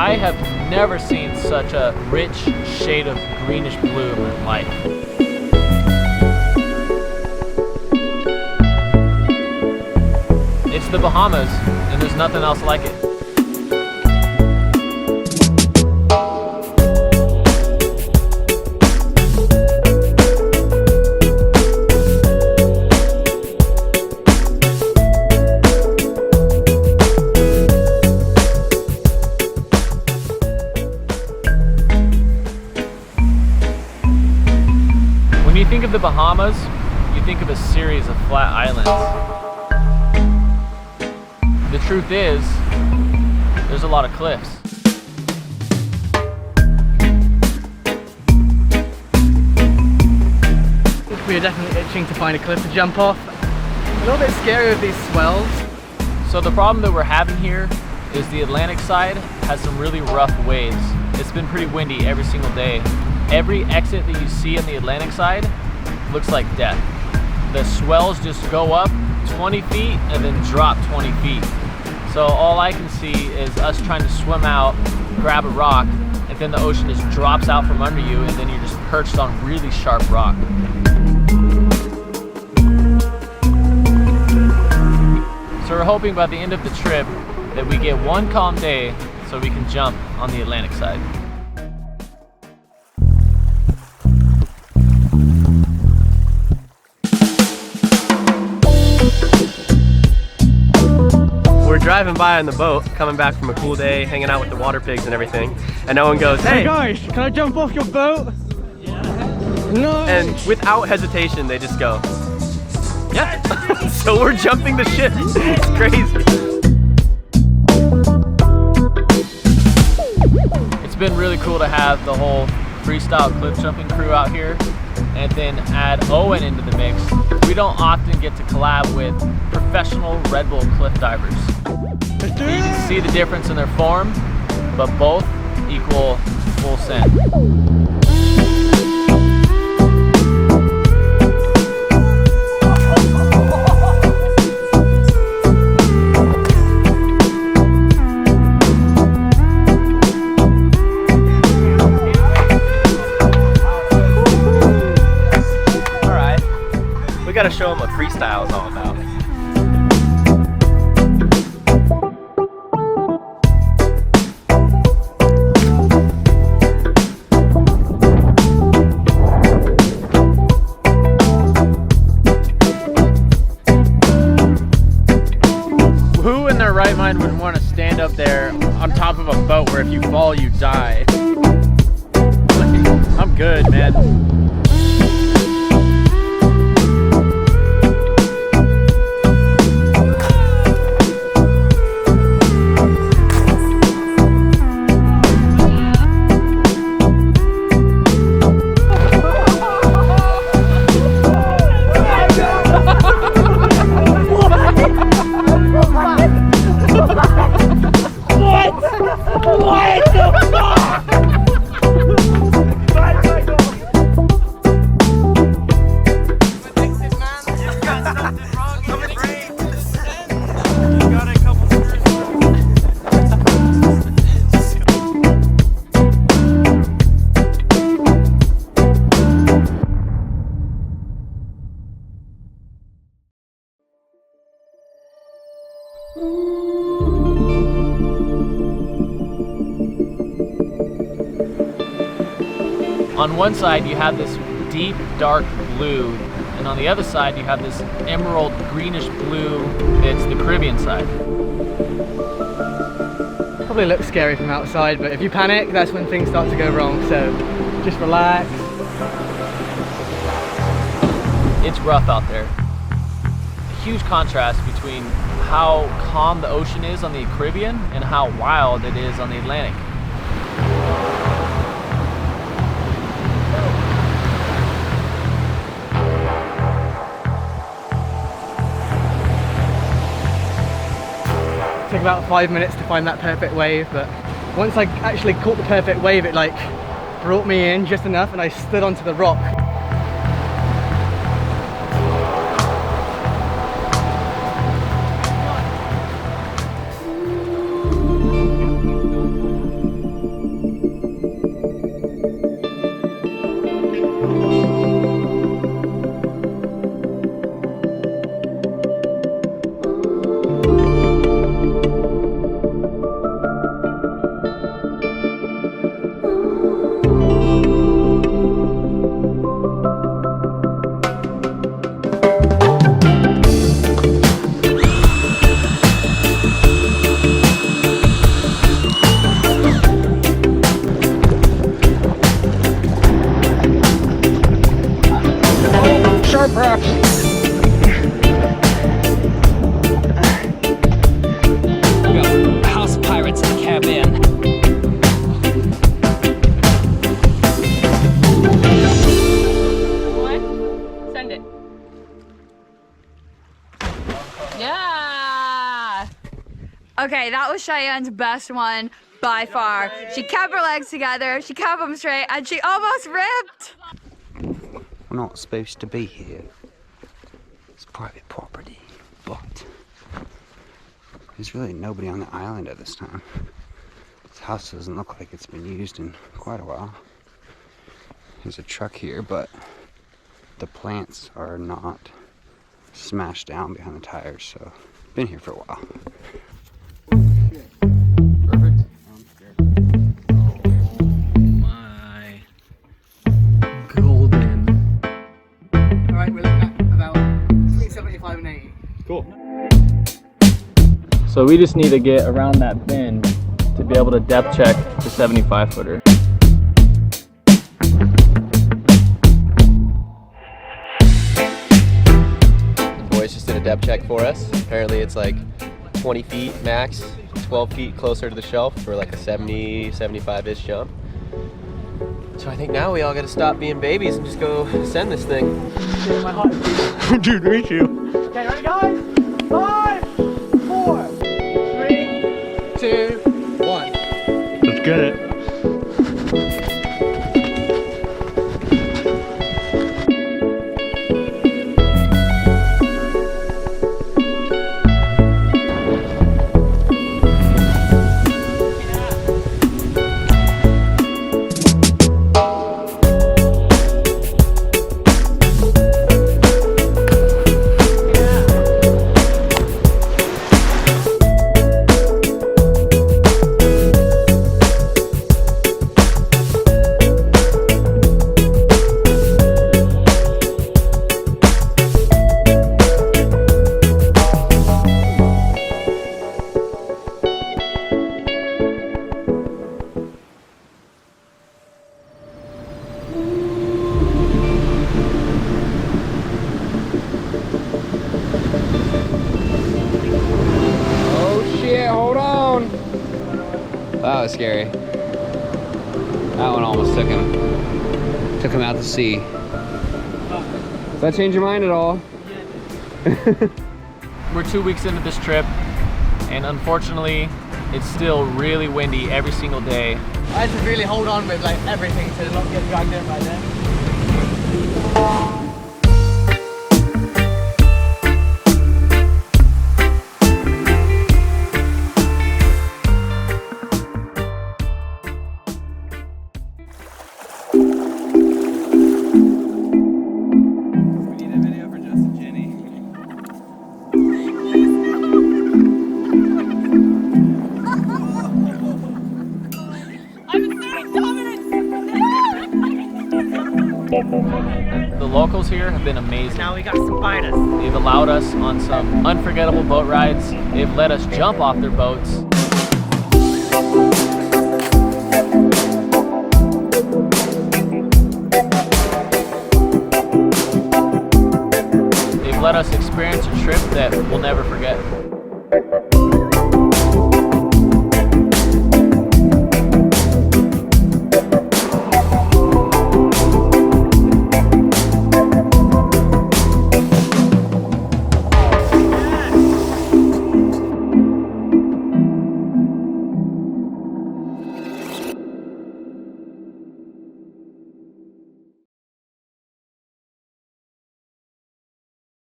I have never seen such a rich shade of greenish blue in my life. It's the Bahamas, and there's nothing else like it. When you think of the Bahamas, you think of a series of flat islands. The truth is, there's a lot of cliffs. We are definitely itching to find a cliff to jump off. A little bit scary with these swells. So the problem that we're having here is the Atlantic side has some really rough waves. It's been pretty windy every single day. Every exit that you see on the Atlantic side looks like death. The swells just go up 20 feet and then drop 20 feet. So all I can see is us trying to swim out, grab a rock, and then the ocean just drops out from under you, and then you're just perched on really sharp rock. So we're hoping by the end of the trip that we get one calm day so we can jump on the Atlantic side. We're driving by on the boat, coming back from a cool day, hanging out with the water pigs and everything, and no one goes, "Hey guys, can I jump off your boat?" Yeah. No. And without hesitation, they just go, "Yeah." So we're jumping the ship. It's crazy. It's been really cool to have the whole freestyle cliff jumping crew out here, and then add Owen into the mix. We don't often get to collab with professional Red Bull cliff divers. You can see the difference in their form, but both equal full send. We gotta show them what freestyle is all about. Who in their right mind would want to stand up there on top of a boat where if you fall, you die? I'm good, man. On one side you have this deep dark blue, and on the other side you have this emerald greenish blue. It's the Caribbean side. Probably looks scary from outside, but if you panic, that's when things start to go wrong, so just relax. It's rough out there. A huge contrast between how calm the ocean is on the Caribbean and how wild it is on the Atlantic. It took about 5 minutes to find that perfect wave, but once I actually caught the perfect wave, it like brought me in just enough and I stood onto the rock. Okay, that was Cheyenne's best one by far. She kept her legs together, she kept them straight, and she almost ripped. We're not supposed to be here. It's private property, but there's really nobody on the island at this time. This house doesn't look like it's been used in quite a while. There's a truck here, but the plants are not smashed down behind the tires, so been here for a while. Perfect. My golden. Alright, we're looking at about between 75 and 80. Cool. So we just need to get around that bend to be able to depth check the 75 footer. The boys just did a depth check for us. Apparently it's like 20 feet max, 12 feet closer to the shelf for like a 70, 75-ish jump. So I think now we all gotta stop being babies and just go send this thing. My heart is beating. Dude, me too. Okay, ready guys? 5, 4, 3, 2, 1. Let's get it. That was scary. That one almost took him out to sea. Does that change your mind at all? We're 2 weeks into this trip, and unfortunately, it's still really windy every single day. I had to really hold on with like everything to not get dragged in right there. The locals here have been amazing. Now we got some biters. They've allowed us on some unforgettable boat rides. They've let us jump off their boats. They've let us experience a trip that we'll never forget.